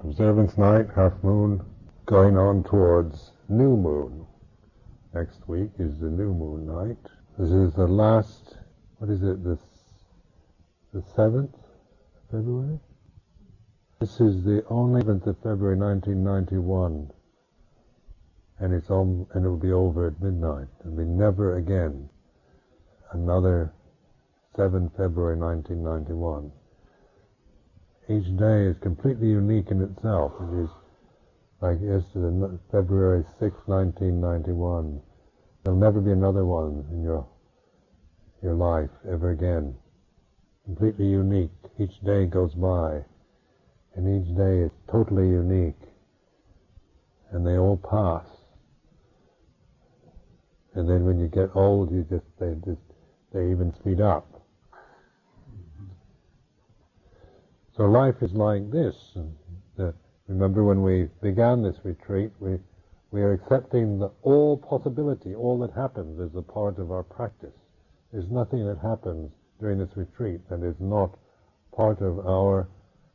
observance night, half moon, going on towards new moon. Next week is the new moon night. This is the last, what is it, the 7th February? This is the only 7th of February 1991, and it will be over at midnight. There'll be never again another 7 February 1991. Each day is completely unique in itself. It is like yesterday, February 6, 1991. There'll never be another one in your life ever again. Completely unique. Each day goes by, and each day is totally unique, and they all pass. And then when you get old, they even speed up. So life is like this. Remember when we began this retreat, we are accepting that all possibility, all that happens is a part of our practice. There's nothing that happens during this retreat that is not part of our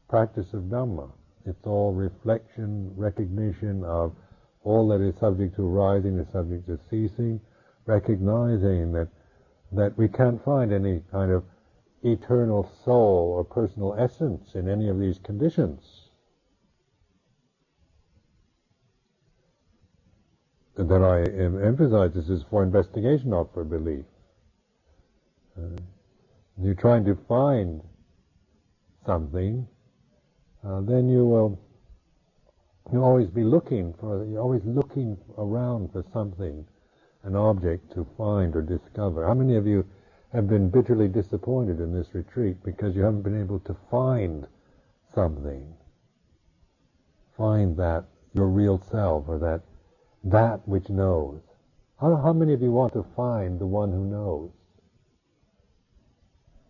practice of Dhamma. It's all reflection, recognition of all that is subject to arising, is subject to ceasing, recognizing that we can't find any kind of eternal soul or personal essence in any of these conditions. And that I emphasize this is for investigation, not for belief. You're trying to find something, then you'll always be you're always looking around for something, an object to find or discover. How many of you have been bitterly disappointed in this retreat because you haven't been able to find something? Find that, your real self, or that which knows. How many of you want to find the one who knows?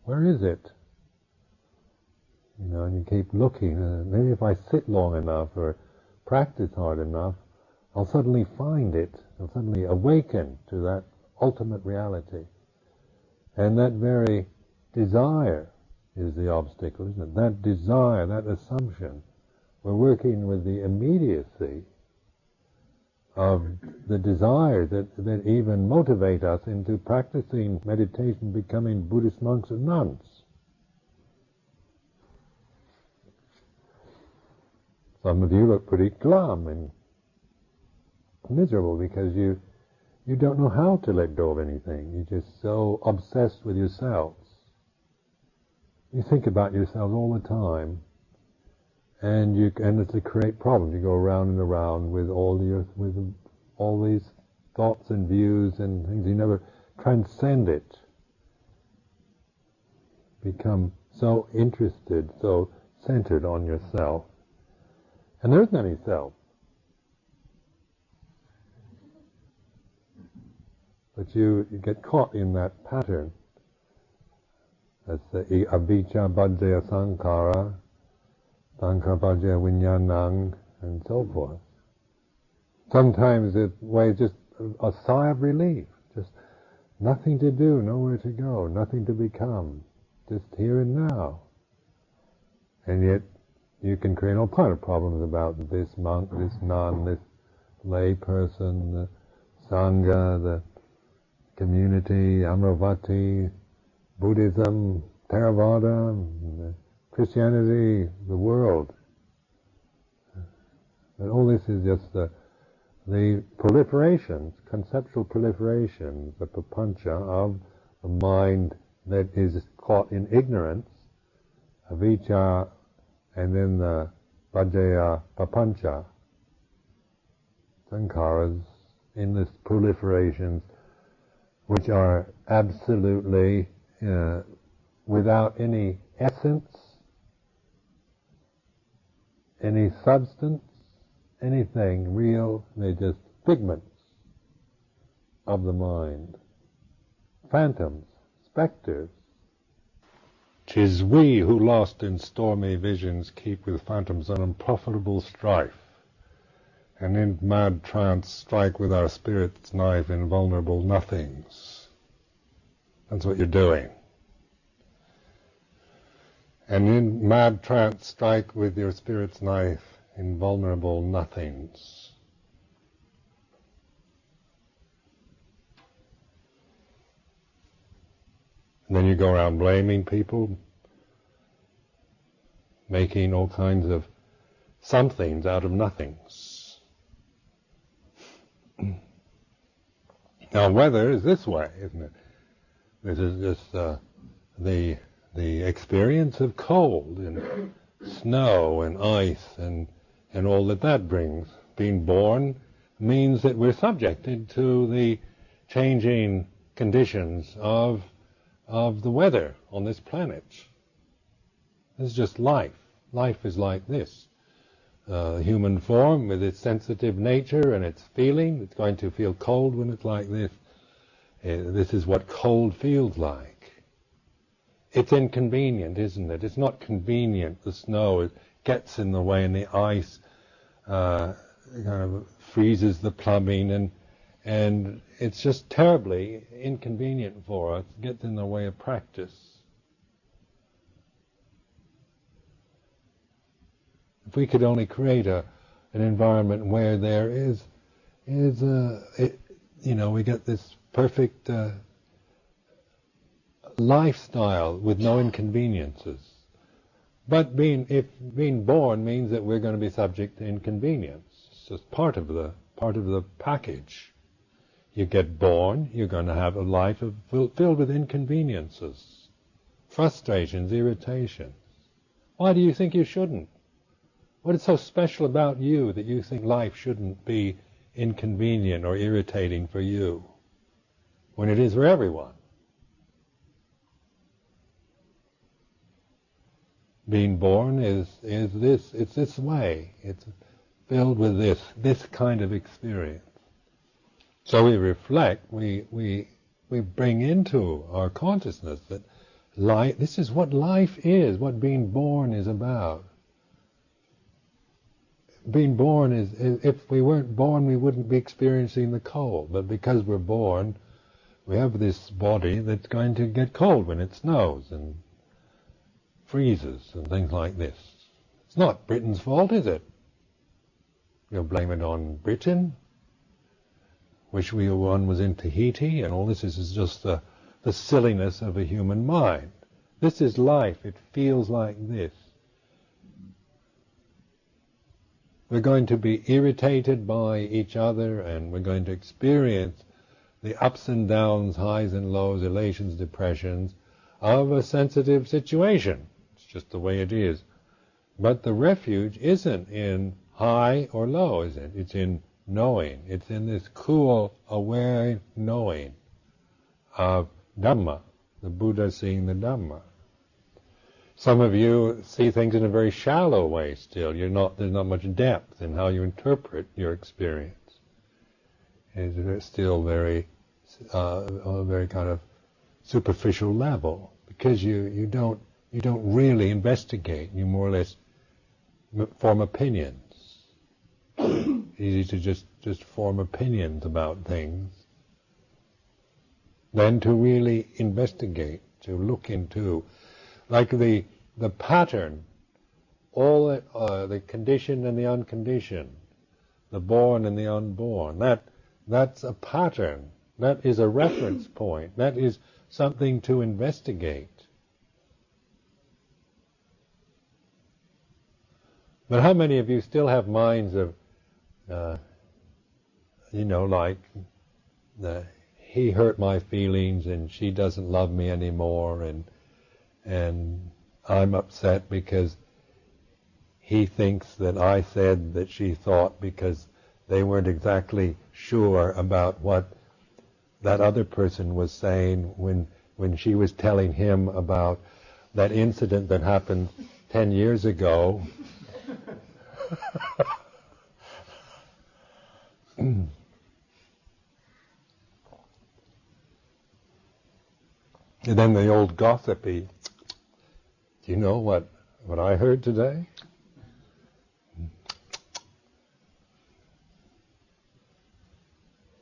Where is it? And you keep looking. Maybe if I sit long enough or practice hard enough, I'll suddenly find it. I'll suddenly awaken to that ultimate reality. And that very desire is the obstacle, isn't it? That desire, that assumption. We're working with the immediacy of the desires that even motivate us into practicing meditation, becoming Buddhist monks and nuns. Some of you look pretty glum and miserable because you don't know how to let go of anything. You're just so obsessed with yourselves. You think about yourselves all the time, and it's create problems. You go around and around with all these thoughts and views and things. You never transcend it. Become so interested, so centered on yourself. And there isn't any self. But you get caught in that pattern. That's the avijja bhajya sankhara, sankhara bhajya vinyanang, and so forth. Sometimes it's just a sigh of relief, just nothing to do, nowhere to go, nothing to become, just here and now. And yet you can create all kinds of problems about this monk, this nun, this lay person, the sangha, the community, Amravati, Buddhism, Theravada, Christianity, the world. And all this is just the proliferations, conceptual proliferations, the papancha of the mind that is caught in ignorance, avijja, and then the bhajya papancha, sankharas, in this proliferations, which are absolutely without any essence, any substance, anything real. They're just figments of the mind, phantoms, specters. 'Tis we who lost in stormy visions keep with phantoms an unprofitable strife, and in mad trance strike with our spirit's knife invulnerable nothings. That's what you're doing. And in mad trance strike with your spirit's knife invulnerable nothings. And then you go around blaming people, making all kinds of somethings out of nothings. Now weather is this way, isn't it? This is just the experience of cold and snow and ice and all that brings. Being born means that we're subjected to the changing conditions of the weather on this planet. This is just life. Life is like this. The human form, with its sensitive nature and its feeling, it's going to feel cold when it's like this. This is what cold feels like. It's inconvenient, isn't it? It's not convenient. The snow gets in the way, and the ice kind of freezes the plumbing, and it's just terribly inconvenient for us. It gets in the way of practice. If we could only create an environment where there is we get this perfect lifestyle with no inconveniences. But being born means that we're going to be subject to inconvenience. It's just part of the package. You get born, you're going to have a life filled with inconveniences, frustrations, irritations. Why do you think you shouldn't? What is so special about you that you think life shouldn't be inconvenient or irritating for you, when it is for everyone? Being born is this, it's this way, it's filled with this kind of experience. So we reflect, we bring into our consciousness that life, this is what life is, what being born is about. Being born is, if we weren't born, we wouldn't be experiencing the cold. But because we're born, we have this body that's going to get cold when it snows and freezes and things like this. It's not Britain's fault, is it? You'll blame it on Britain. Wish one was in Tahiti, and all this is just the silliness of a human mind. This is life. It feels like this. We're going to be irritated by each other, and we're going to experience the ups and downs, highs and lows, elations, depressions of a sensitive situation. It's just the way it is. But the refuge isn't in high or low, is it? It's in knowing. It's in this cool, aware knowing of Dhamma, the Buddha seeing the Dhamma. Some of you see things in a very shallow way still. There's not much depth in how you interpret your experience. It's still very, on a very kind of superficial level, because you don't really investigate. You more or less form opinions. Easy to just form opinions about things. Then to really investigate, to look into, like the pattern, all the conditioned and the unconditioned, the born and the unborn. That's a pattern. That is a reference point. That is something to investigate. But how many of you still have minds of, like, he hurt my feelings and she doesn't love me anymore, and I'm upset because he thinks that I said that she thought, because they weren't exactly sure about what that other person was saying when she was telling him about that incident that happened 10 years ago. And then the old gossipy, do you know what I heard today?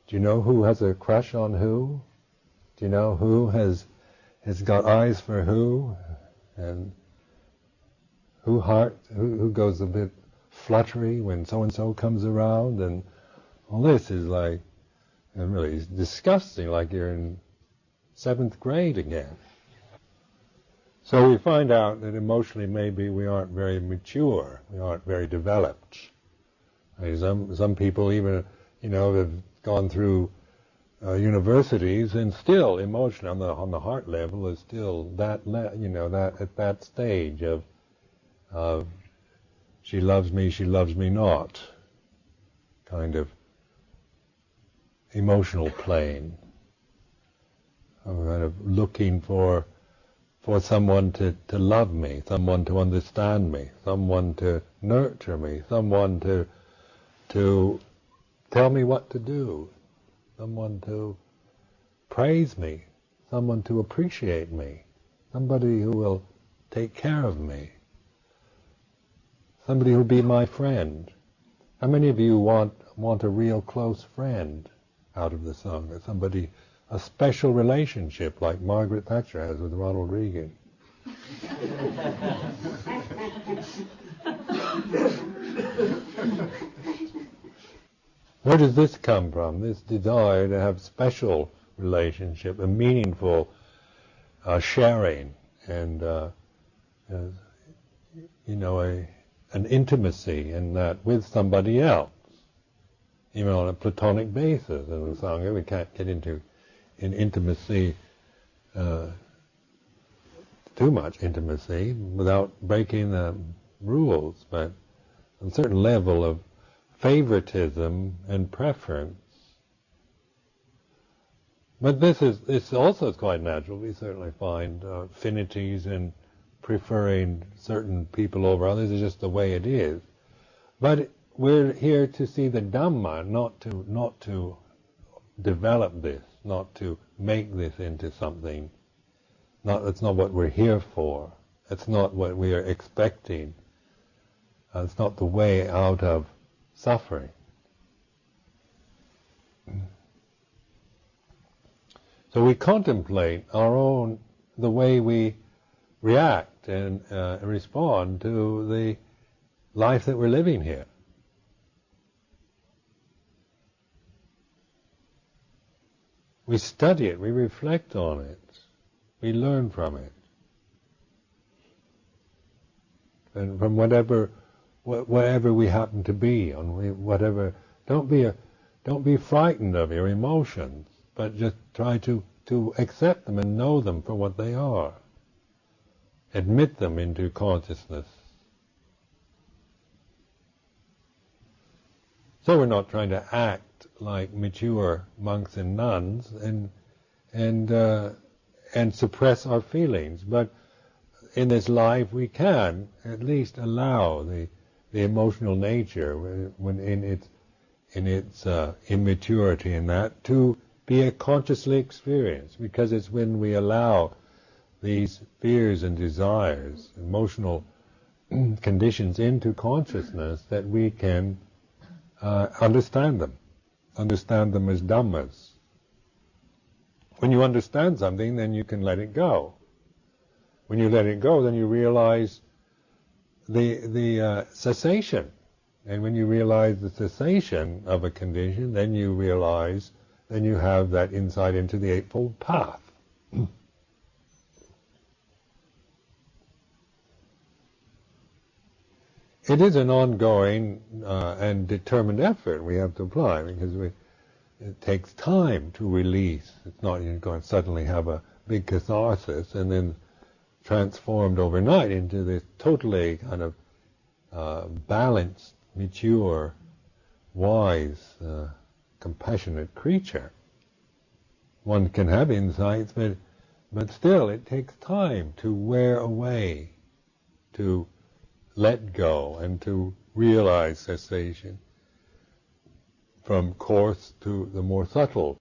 Do you know who has a crush on who? Do you know who has got eyes for who? And who goes a bit fluttery when so-and-so comes around, and all this is like, and really it's disgusting, like you're in 7th grade again. So we find out that emotionally maybe we aren't very mature, we aren't very developed. Some people even, have gone through universities and still emotionally on the heart level is still that at that stage of she loves me not kind of emotional plane. I'm kind of looking for someone to love me, someone to understand me, someone to nurture me, someone to tell me what to do, someone to praise me, someone to appreciate me, somebody who will take care of me, somebody who will be my friend. How many of you want a real close friend out of the Sangha? Somebody, a special relationship like Margaret Thatcher has with Ronald Reagan. Where does this come from? This desire to have special relationship, a meaningful sharing, and an intimacy in that with somebody else, even on a platonic basis. In the Sangha, we can't get into intimacy, too much intimacy, without breaking the rules, but a certain level of favoritism and preference. But it's also quite natural. We certainly find affinities in preferring certain people over others. It's just the way it is. But we're here to see the Dhamma, not to develop this, not to make this into something. That's not what we're here for. It's not what we are expecting. It's not the way out of suffering. So we contemplate the way we react and respond to the life that we're living here. We study it, we reflect on it, we learn from it. And from whatever we happen to be, don't be frightened of your emotions, but just try to accept them and know them for what they are. Admit them into consciousness. So we're not trying to act like mature monks and nuns and suppress our feelings, but in this life we can at least allow the emotional nature, when in its immaturity in that, to be a consciously experienced, because it's when we allow these fears and desires, emotional conditions into consciousness, that we can understand them as Dhammas. When you understand something, then you can let it go. When you let it go, then you realize the cessation. And when you realize the cessation of a condition, then you have that insight into the Eightfold Path. It is an ongoing and determined effort we have to apply, because it takes time to release. It's not you're going to suddenly have a big catharsis and then transformed overnight into this totally kind of balanced, mature, wise, compassionate creature. One can have insights, but still it takes time to wear away, to let go, and to realize cessation, from coarse to the more subtle